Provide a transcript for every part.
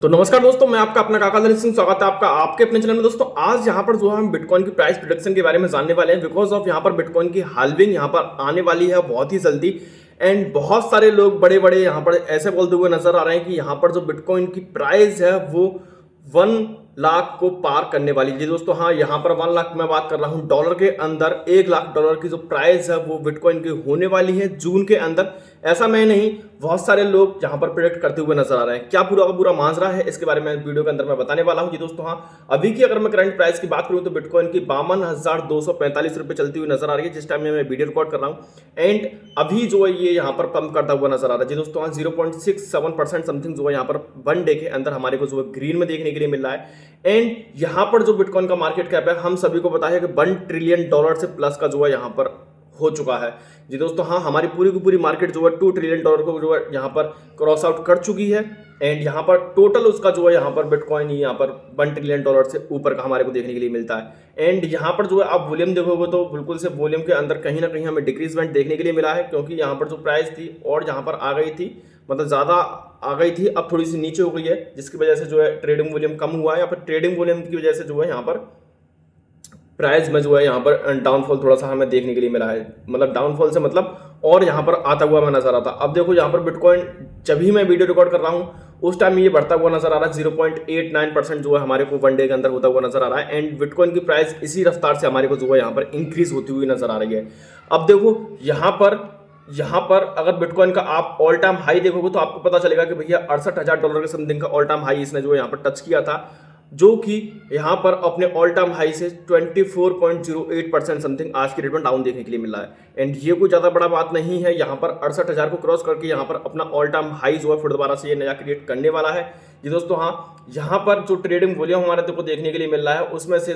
तो नमस्कार दोस्तों, मैं आपका अपना काका दलित सिंह। स्वागत है आपका आपके अपने चैनल में। दोस्तों आज यहाँ पर जो है हम बिटकॉइन की प्राइस प्रिडिक्शन के बारे में जानने वाले हैं, बिकॉज ऑफ यहाँ पर बिटकॉइन की हाल्विंग यहाँ पर आने वाली है बहुत ही जल्दी। एंड बहुत सारे लोग बड़े बड़े यहाँ पर ऐसे बोलते हुए नजर आ रहे हैं कि यहाँ पर जो बिटकॉइन की प्राइस है वो 1 लाख को पार करने वाली है। जी दोस्तों, हाँ, यहाँ पर 1 लाख मैं बात कर रहा हूँ डॉलर के अंदर। 1 लाख डॉलर की जो प्राइस है वो बिटकॉइन की होने वाली है जून के अंदर। ऐसा मैं नहीं, बहुत सारे लोग यहाँ पर प्रेडिक्ट करते हुए नजर आ रहे हैं। क्या पूरा का पूरा माजरा है, इसके बारे में वीडियो के अंदर मैं बताने वाला हूँ। जी दोस्तों, हाँ, अभी की अगर मैं करंट प्राइस की बात करूँ तो बिटकॉइन की 52,245 रुपये चलती हुई नजर आ रही है जिस टाइम में मैं वीडियो रिकॉर्ड कर रहा हूँ। एंड अभी जो है ये यहाँ पर पंप करता हुआ नजर आ रहा है। जी दोस्तों, हाँ, 0.67% समथिंग जो है यहाँ पर 1 डे के अंदर हमारे को जो है ग्रीन में देखने के लिए मिल रहा है। एंड यहाँ पर जो बिटकॉइन का मार्केट कैप है, हम सभी को पता है कि $1 ट्रिलियन से प्लस का जो है यहाँ पर हो चुका है। जी दोस्तों, हाँ, हमारी पूरी की पूरी मार्केट जो है $2 ट्रिलियन को जो है यहाँ पर क्रॉस आउट कर चुकी है। एंड यहाँ पर टोटल उसका जो है यहाँ पर बिटकॉइन यहाँ पर $1 ट्रिलियन से ऊपर का हमारे को देखने के लिए मिलता है। एंड यहाँ पर जो है आप वॉल्यूम देखोगे तो बिल्कुल से वॉल्यूम के अंदर कहीं ना कहीं हमें डिक्रीजमेंट देखने के लिए मिला है, क्योंकि यहाँ पर जो प्राइस थी और यहाँ पर आ गई थी, मतलब ज़्यादा आ गई थी, अब थोड़ी सी नीचे हो गई है, जिसकी वजह से जो है ट्रेडिंग वॉल्यूम कम हुआ है। या फिर ट्रेडिंग वॉल्यूम की वजह से जो है यहाँ पर प्राइस में जो है यहाँ पर डाउनफॉल थोड़ा सा हमें देखने के लिए मिला है। मतलब डाउनफॉल से मतलब और यहाँ पर आता हुआ मैं नजर आता। अब देखो यहाँ पर बिटकॉइन जब भी मैं वीडियो रिकॉर्ड कर रहा हूँ उस टाइम ये बढ़ता हुआ नजर आ रहा है। 0.89% जो है हमारे को 1 डे के अंदर होता हुआ नजर आ रहा है। एंड बिटकॉइन की प्राइस इसी रफ्तार से हमारे को जो है यहाँ पर इंक्रीज होती हुई नजर आ रही है। अब देखो यहाँ पर अगर बिटकॉइन का आप ऑल टाइम हाई देखोगे तो आपको पता चलेगा कि भैया $68,000 के समथिंग का ऑल टाइम हाई इसने जो यहाँ पर टच किया था, जो कि यहाँ पर अपने ऑल टाइम हाई से 24.08% समथिंग आज की डेट में डाउन देखने के लिए मिल रहा है। एंड ये कोई ज़्यादा बड़ा बात नहीं है। यहाँ पर 68,000 को क्रॉस करके यहाँ पर अपना ऑल टाइम हाई जो है फिर दोबारा से ये नया क्रिएट करने वाला है। जी दोस्तों, हाँ, यहाँ पर जो ट्रेडिंग वॉल्यूम हमारे को देखने के लिए मिल रहा है उसमें से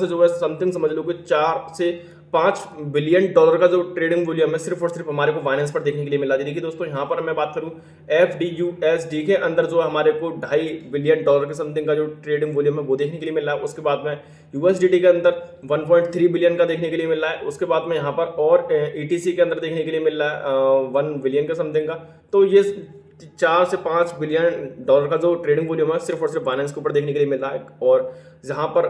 जो है समथिंग समझ लो कि 4 से 5 बिलियन डॉलर का जो ट्रेडिंग वॉल्यूम है सिर्फ और सिर्फ हमारे को बाइनेंस पर देखने के लिए मिला। देखिए दोस्तों, यहाँ पर मैं बात करूँ FDUSD के अंदर जो हमारे को $2.5 बिलियन के समथिंग का जो ट्रेडिंग वॉल्यूम है वो देखने के लिए मिल रहा है। उसके बाद में USDT के अंदर 1.3 बिलियन का देखने के लिए मिल रहा है। उसके बाद में यहाँ पर और ETC के अंदर देखने के लिए मिल रहा है 1 बिलियन का समथिंग का। तो ये 4 से 5 बिलियन डॉलर का जो ट्रेडिंग वॉल्यूम है सिर्फ और सिर्फ बाइनेंस के ऊपर देखने के लिए मिल रहा है, और जहाँ पर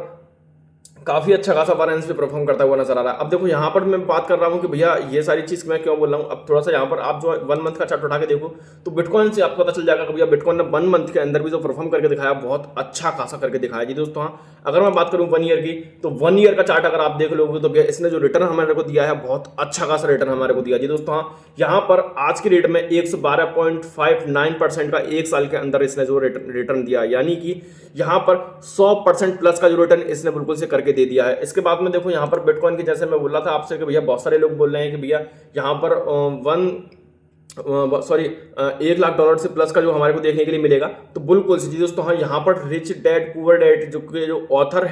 काफी अच्छा खासा बाइनेंस पे परफॉर्म करता हुआ नजर आ रहा है। अब देखो यहाँ पर मैं बात कर रहा हूँ कि भैया ये सारी चीज मैं क्यों बोल रहा हूँ। अब थोड़ा सा यहाँ पर आप जो 1 मंथ का चार्ट उठा के देखो तो बिटकॉइन से आपको पता चल जाएगा कि भैया बिटकॉइन ने 1 मंथ के अंदर भी जो परफॉर्म करके दिखाया बहुत अच्छा खासा करके दिखाया। जी दोस्तों, हाँ, अगर मैं बात करूँ 1 ईयर की तो 1 ईयर का चार्ट अगर आप देख लोगे तो भैया इसने जो रिटर्न हमारे को दिया है बहुत अच्छा खासा रिटर्न हमारे को दिया। जी दोस्तों, हाँ, यहाँ पर आज की डेट में 112.59% का 1 साल के अंदर इसने जो रिटर्न दिया, यानी कि यहाँ पर 100% प्लस का जो रिटर्न इसने बिल्कुल से करके दे दिया है। इसके बाद में देखो यहाँ पर बिटकॉइन की, जैसे मैं बोल रहा था आपसे कि भैया बहुत सारे लोग बोल रहे हैं कि भैया यहाँ पर 1 लाख डॉलर से प्लस का जो हमारे को देखने के लिए मिलेगा। तो बिल्कुल जी दोस्तों, हाँ, यहाँ पर रिच डैड पुअर डैड जो ऑथर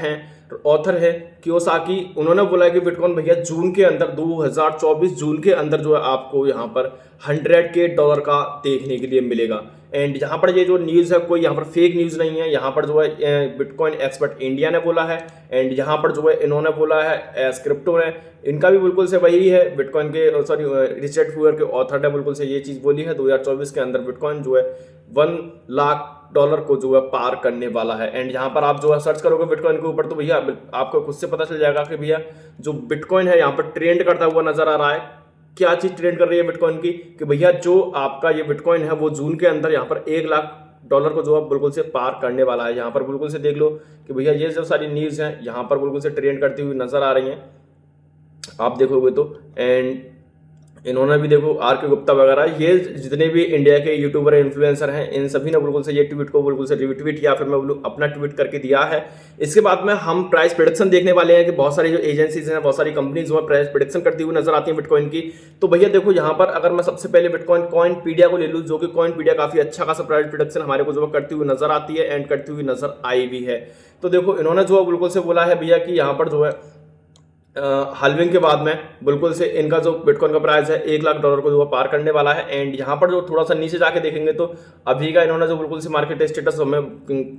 है कियोसाकी, उन्होंने बोला कि बिटकॉइन भैया जून के अंदर 2024 जून के अंदर जो है आपको यहाँ पर $100K का देखने के लिए मिलेगा। एंड यहाँ पर ये जो न्यूज़ है कोई यहाँ पर फेक न्यूज़ नहीं है। यहाँ पर जो है बिटकॉइन एक्सपर्ट इंडिया ने बोला है। एंड यहाँ पर जो है इन्होंने बोला है क्रिप्टो ने, इनका भी बिल्कुल से वही है। बिटकॉइन के रिच डैड पुअर के ऑथर ने बिल्कुल से ये चीज़ बोली है। 2024 के अंदर बिटकॉइन जो है $1 लाख को जो है पार करने वाला है। एंड यहाँ पर आप जो है सर्च करोगे बिटकॉइन के ऊपर तो भैया आपको खुद से पता चल जाएगा कि भैया जो बिटकॉइन है यहाँ पर ट्रेंड करता हुआ नजर आ रहा है। क्या चीज ट्रेंड कर रही है बिटकॉइन की कि भैया जो आपका ये बिटकॉइन है वो जून के अंदर यहाँ पर $1 लाख को जो है बिल्कुल से पार करने वाला है। यहाँ पर बिल्कुल से देख लो कि भैया ये जो सारी न्यूज़ हैं यहाँ पर बिल्कुल से ट्रेंड करती हुई नजर आ रही हैं आप देखोगे तो। एंड इन्होंने भी देखो RK गुप्ता वगैरह, ये जितने भी इंडिया के यूट्यूबर इन्फ्लुएंसर हैं इन सभी ने बिल्कुल से ये ट्वीट को बिल्कुल से रिट्वीट या फिर मैं बोलूँ अपना ट्वीट करके दिया है। इसके बाद में हम प्राइस प्रेडिक्शन देखने वाले हैं कि बहुत सारी जो एजेंसीज हैं, बहुत सारी कंपनीज जो है प्राइस प्रेडिक्शन करती हुई नजर आती है बिटकॉइन की। तो भैया देखो यहाँ पर अगर मैं सबसे पहले बिटकॉइन कॉइनपीडिया को ले लूँ, जो कि कॉइनपीडिया काफी अच्छा खासा प्राइस प्रेडिक्शन हमारे को जो करती हुई नजर आती है एंड करती हुई नजर आई भी है। तो देखो इन्होंने जो बिल्कुल से बोला है भैया कि यहाँ पर जो है हाल्विंग के बाद में बिल्कुल से इनका जो बिटकॉइन का प्राइस है $1 लाख को जो पार करने वाला है। एंड यहाँ पर जो थोड़ा सा नीचे जाके देखेंगे तो अभी का इन्होंने जो बिल्कुल से मार्केट स्टेटस हमें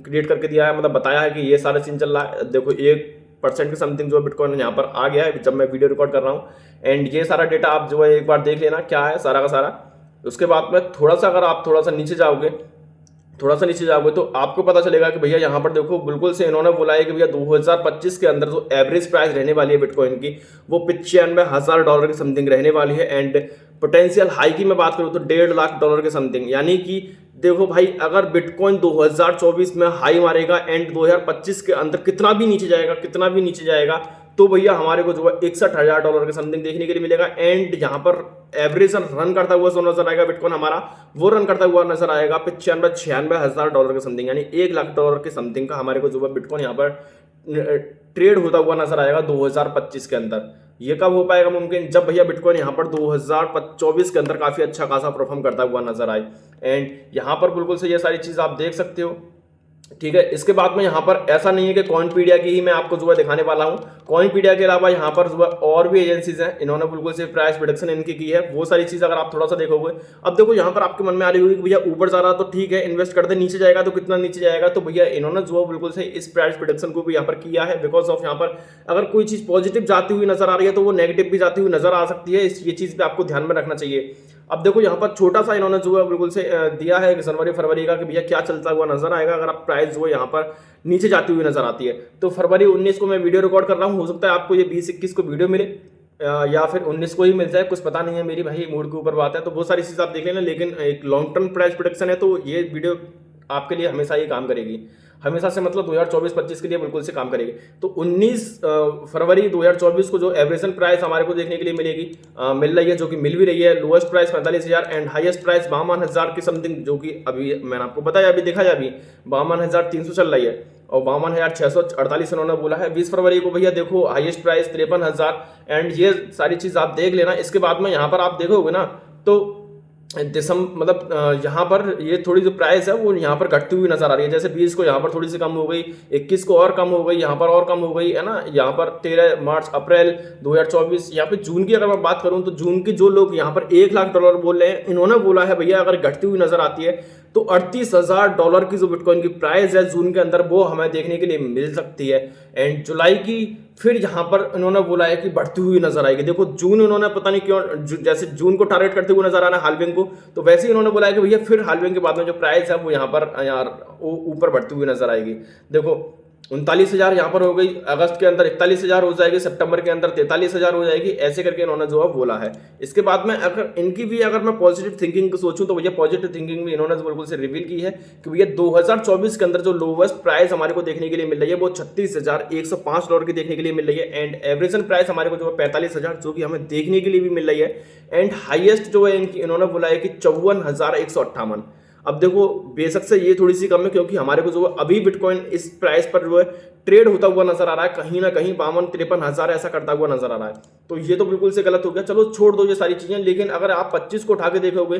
क्रिएट करके दिया है, मतलब बताया है कि ये सारा सीन चल रहा है। देखो 1% के समथिंग जो बिटकॉइन यहाँ पर आ गया है जब मैं वीडियो रिकॉर्ड कर रहा हूँ। एंड ये सारा डेटा आप जो है एक बार देख लेना क्या है सारा का सारा। उसके बाद में थोड़ा सा अगर आप थोड़ा सा नीचे जाओगे थोड़ा सा नीचे जाओगे तो आपको पता चलेगा कि भैया यहाँ पर देखो बिल्कुल से इन्होंने बोला है कि भैया 2025 के अंदर जो एवरेज प्राइस रहने वाली है बिटकॉइन की वो $95,000 के समथिंग रहने वाली है। एंड पोटेंशियल हाई की मैं बात करूँ तो $1.5 लाख के समथिंग, यानी कि देखो भाई अगर बिटकॉइन 2024 में हाई मारेगा एंड 2025 के अंदर कितना भी नीचे जाएगा तो भैया हमारे को जो है $61,000 के समथिंग देखने के लिए मिलेगा। एंड यहाँ पर एवरेज रन करता हुआ जो नजर आएगा बिटकॉइन हमारा, वो रन करता हुआ नजर आएगा $95,000 के समथिंग, यानी $1 लाख के समथिंग का हमारे को जो है बिटकॉइन यहाँ पर ट्रेड होता हुआ नजर आएगा 2025 के अंदर। ये कब हो पाएगा मुमकिन, जब भैया बिटकॉइन यहाँ पर 2024 के अंदर काफी अच्छा खासा परफॉर्म करता हुआ नजर आए। एंड यहाँ पर बिल्कुल से ये सारी चीज आप देख सकते हो, ठीक है। इसके बाद में यहाँ पर ऐसा नहीं है कि कॉइनपीडिया की ही मैं आपको जो है दिखाने वाला हूँ, कॉइनपीडिया के अलावा यहाँ पर जो है और भी एजेंसीज हैं, इन्होंने बिल्कुल से प्राइस प्रेडिक्शन इनकी की है, वो सारी चीज अगर आप थोड़ा सा देखोगे। अब देखो यहाँ पर आपके मन में आ रही होगी कि भैया ऊपर जा रहा तो ठीक है इन्वेस्ट कर दे, नीचे जाएगा तो कितना नीचे जाएगा, तो भैया इन्होंने जो है बिल्कुल से इस प्राइस प्रेडिक्शन को भी यहाँ पर किया है। बिकॉज ऑफ यहाँ पर अगर कोई चीज पॉजिटिव जाती हुई नजर आ रही है तो वो नेगेटिव भी जाती हुई नजर आ सकती है, ये चीज पे आपको ध्यान में रखना चाहिए। अब देखो यहाँ पर छोटा सा इन्होंने जो है बिल्कुल से दिया है जनवरी फरवरी का कि भैया क्या चलता हुआ नजर आएगा अगर आप प्राइस जो है यहाँ पर नीचे जाती हुई नजर आती है। तो फरवरी 19 को मैं वीडियो रिकॉर्ड कर रहा हूँ, हो सकता है आपको ये 20-21 को वीडियो मिले या फिर 19 को ही मिल जाए, कुछ पता नहीं है मेरी भाई, मूड के ऊपर बात है। तो वो सारी चीज़ आप देख लेना, लेकिन एक लॉन्ग टर्म प्राइस प्रोडक्शन है तो ये वीडियो आपके लिए हमेशा ही काम करेगी, हमेशा से मतलब 2024-25 के लिए बिल्कुल से काम करेगी। तो 19 फरवरी 2024 को जो एवरेजन प्राइस हमारे को देखने के लिए मिल रही है, जो कि मिल भी रही है। Lowest price 45,000 and highest price 52,000 की समथिंग, जो कि अभी मैंने आपको बताया, अभी देखा जाए अभी 52,300 चल रही है और 52,648 इन्होंने बोला है। 20 फरवरी को भैया देखो हाईएस्ट प्राइस 53,000 एंड ये सारी चीज़ आप देख लेना। इसके बाद में यहाँ पर आप देखोगे ना तो मतलब यहाँ पर ये थोड़ी जो प्राइस है वो यहाँ पर घटती हुई नजर आ रही है। जैसे 20 को यहाँ पर थोड़ी सी कम हो गई, 21 को और कम हो गई, यहाँ पर और कम हो गई है ना। यहाँ पर 13 मार्च अप्रैल 2024, यहाँ पे जून की अगर मैं बात करूँ तो जून की जो लोग यहाँ पर $1,00,000 बोल रहे हैं, इन्होंने बोला है भैया अगर घटती हुई नजर आती है तो $38,000 की जो बिटकॉइन की प्राइस है जून के अंदर वो हमें देखने के लिए मिल सकती है। एंड जुलाई की फिर यहाँ पर इन्होंने बोला है कि बढ़ती हुई नजर आएगी। देखो जून इन्होंने पता नहीं क्यों जैसे जून को टारगेट करते हुए नजर आना हाल्विंग को, तो वैसे ही इन्होंने बोला है कि भैया फिर हाल्विंग के बाद में जो प्राइस है वो यहाँ पर यार ऊपर बढ़ती हुई नजर आएगी। देखो 39,000 यहाँ पर हो गई, अगस्त के अंदर 41,000 हो जाएगी, सितंबर के अंदर 43,000 हो जाएगी, ऐसे करके इन्होंने जो है बोला है। इसके बाद में अगर इनकी भी अगर मैं पॉजिटिव थिंकिंग सोचूं तो भैया पॉजिटिव थिंकिंग भी इन्होंने बिल्कुल से रिवील की है कि भैया 2024 के अंदर जो लोवेस्ट प्राइस हमारे को देखने के लिए मिल रही है वो $36,105 की देखने के लिए मिल रही है। एंड एवरेजन प्राइस हमारे को जो है 45,000 जो कि हमें देखने के लिए भी मिल रही है। एंड हाइएस्ट जो है इनकी इन्होंने बोला है कि 54,158। अब देखो बेशक से ये थोड़ी सी कम है क्योंकि हमारे को जो अभी बिटकॉइन इस प्राइस पर जो है ट्रेड होता हुआ नजर आ रहा है, कहीं ना कहीं 52-53 ऐसा करता हुआ नजर आ रहा है। तो ये तो बिल्कुल से गलत हो गया, चलो छोड़ दो ये सारी चीजें। लेकिन अगर आप 25 को उठा के देखोगे,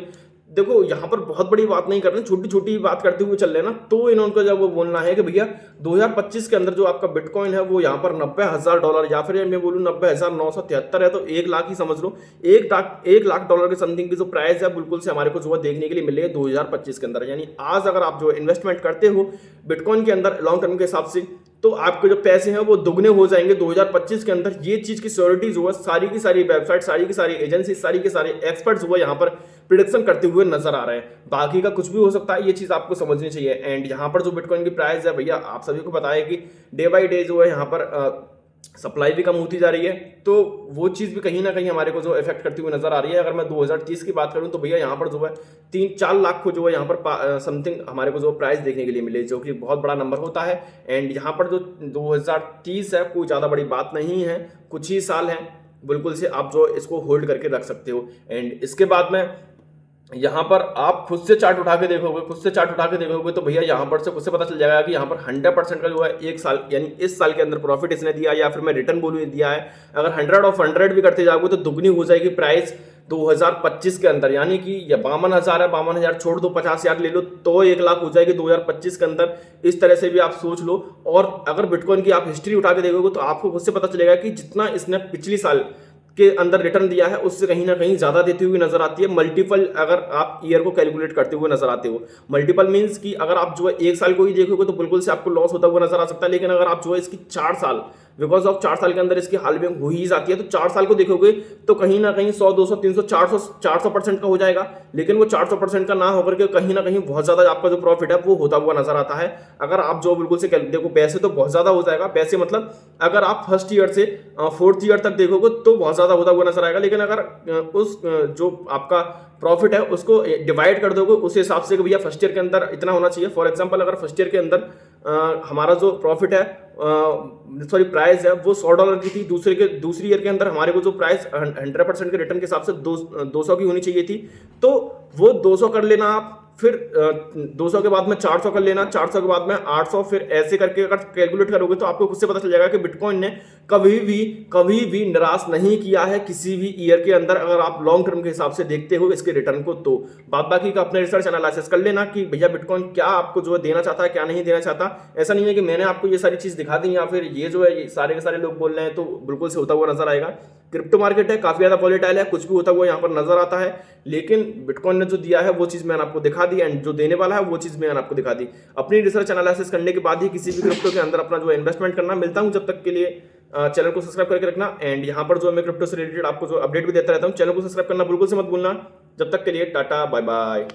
देखो यहाँ पर बहुत बड़ी बात नहीं कर रहे, छोटी छोटी बात करते हुए चल रहे ना, तो इन्होंने जब वो बोलना है कि भैया 2025 के अंदर जो आपका बिटकॉइन है वो यहाँ पर $90,000 या फिर मैं बोलूँ 90,973 है, तो 1 लाख ही समझ लो, $1 लाख के समथिंग की जो प्राइस है बिल्कुल से हमारे को जो है देखने के लिए मिल रही है 2025 के अंदर। यानी आज अगर आप जो इन्वेस्टमेंट करते हो बिटकॉइन के अंदर लॉन्ग टर्म के हिसाब से, तो आपके जो पैसे हैं वो दुगने हो जाएंगे 2025 के अंदर। ये चीज की श्योरिटी जो है सारी की सारी वेबसाइट, सारी की सारी एजेंसी, सारी के सारे एक्सपर्ट्स जो है यहाँ पर प्रिडिक्शन करते हुए नजर आ रहे हैं। बाकी का कुछ भी हो सकता है, ये चीज आपको समझनी चाहिए। एंड यहाँ पर जो बिटकॉइन की प्राइस है भैया आप सभी को पता है कि डे बाई डे जो है यहाँ पर सप्लाई भी कम होती जा रही है, तो वो चीज़ भी कहीं ना कहीं हमारे को जो इफेक्ट करती हुई नजर आ रही है। अगर मैं 2030 की बात करूं तो भैया यहाँ पर जो है 3-4 लाख को जो है यहाँ पर समथिंग हमारे को जो प्राइस देखने के लिए मिले, जो कि बहुत बड़ा नंबर होता है। एंड यहाँ पर जो 2030 है कोई ज़्यादा बड़ी बात नहीं है, कुछ ही साल है, बिल्कुल से आप जो इसको होल्ड करके रख सकते हो। एंड इसके बाद में यहाँ पर आप खुद से चार्ट उठा के देखोगे तो भैया यहाँ पर से खुद से पता चल जाएगा कि यहाँ पर 100% का जो है एक साल यानी इस साल के अंदर प्रॉफिट इसने दिया, या फिर मैं रिटर्न बोलूँ दिया है। अगर 100 ऑफ 100 भी करते जाओगे तो दुगनी हो जाएगी प्राइस 2025 के अंदर। यानी कि 52,000 है, 52,000 छोड़ दो, 50,000 ले लो तो 1 लाख हो जाएगी 2025 के अंदर। इस तरह से भी आप सोच लो। और अगर बिटकॉइन की आप हिस्ट्री उठा के देखोगे तो आपको खुद से पता चलेगा कि जितना इसने पिछली साल के अंदर रिटर्न दिया है उससे कहीं ना कहीं ज्यादा देती हुई नजर आती है। मल्टीपल अगर आप ईयर को कैलकुलेट करते हुए नजर आते हो, मल्टीपल मींस कि अगर आप जो है 1 साल को ही देखोगे तो बिल्कुल से आपको लॉस होता हुआ नजर आ सकता है। लेकिन अगर आप जो है इसकी 4 साल बिकॉज ऑफ 4 साल के अंदर इसकी हाल्विंग हो ही जाती है। तो 4 साल को देखोगे तो कहीं ना कहीं 100, 200, 300, 400% का हो जाएगा, लेकिन वो 400% का ना होकर के कहीं ना कहीं बहुत ज्यादा आपका जो प्रॉफिट है वो होता हुआ नजर आता है। अगर आप जो बिल्कुल से देखो, पैसे तो बहुत ज्यादा हो जाएगा, पैसे मतलब अगर आप फर्स्ट ईयर से 4th ईयर तक देखोगे तो बहुत ज्यादा होता हुआ नजर आएगा, लेकिन अगर उस जो आपका प्रॉफिट है उसको डिवाइड कर दोगे उस हिसाब से कि भैया फर्स्ट ईयर के अंदर इतना होना चाहिए। फॉर एग्जांपल अगर फर्स्ट ईयर के अंदर हमारा जो प्रॉफिट है सॉरी प्राइस है वो $100 की थी, दूसरी ईयर के अंदर हमारे को जो प्राइस 100% के रिटर्न के हिसाब से 200 की होनी चाहिए थी, तो वो 200 कर लेना आप, फिर 200 के बाद में 400 कर लेना, 400 के बाद में 800, फिर ऐसे करके अगर कैलकुलेट करोगे तो आपको खुद से पता चल जाएगा कि बिटकॉइन ने कभी भी निराश नहीं किया है किसी भी ईयर के अंदर, अगर आप लॉन्ग टर्म के हिसाब से देखते हो इसके रिटर्न को। तो बाकी का अपने रिसर्च एनालिसिस कर लेना कि भैया बिटकॉइन क्या आपको जो है देना चाहता है, क्या नहीं देना चाहता। ऐसा नहीं है कि मैंने आपको ये सारी चीज दिखा दी या फिर ये जो है ये सारे के सारे लोग बोल रहे हैं तो बिल्कुल से होता हुआ नजर आएगा। क्रिप्टो मार्केट है, काफी ज्यादा वॉलेटाइल है, कुछ भी होता हुआ यहाँ पर नजर आता है, लेकिन बिटकॉइन ने जो दिया है वो चीज मैंने आपको दिखा दी, एंड जो देने वाला है वो चीज मैंने आपको दिखा दी। अपनी रिसर्च एनालिसिस करने के बाद ही किसी भी क्रिप्टो के अंदर अपना जो इन्वेस्टमेंट करना। मिलता हूं जब तक के लिए चैनल को सब्सक्राइब करके रखना, एंड यहाँ पर जो मैं क्रिप्टो से रिलेटेड आपको जो अपडेट भी देता रहता हूँ, चैनल को सब्सक्राइब करना बिल्कुल से मत भूलना। जब तक के लिए टाटा बाय बाय।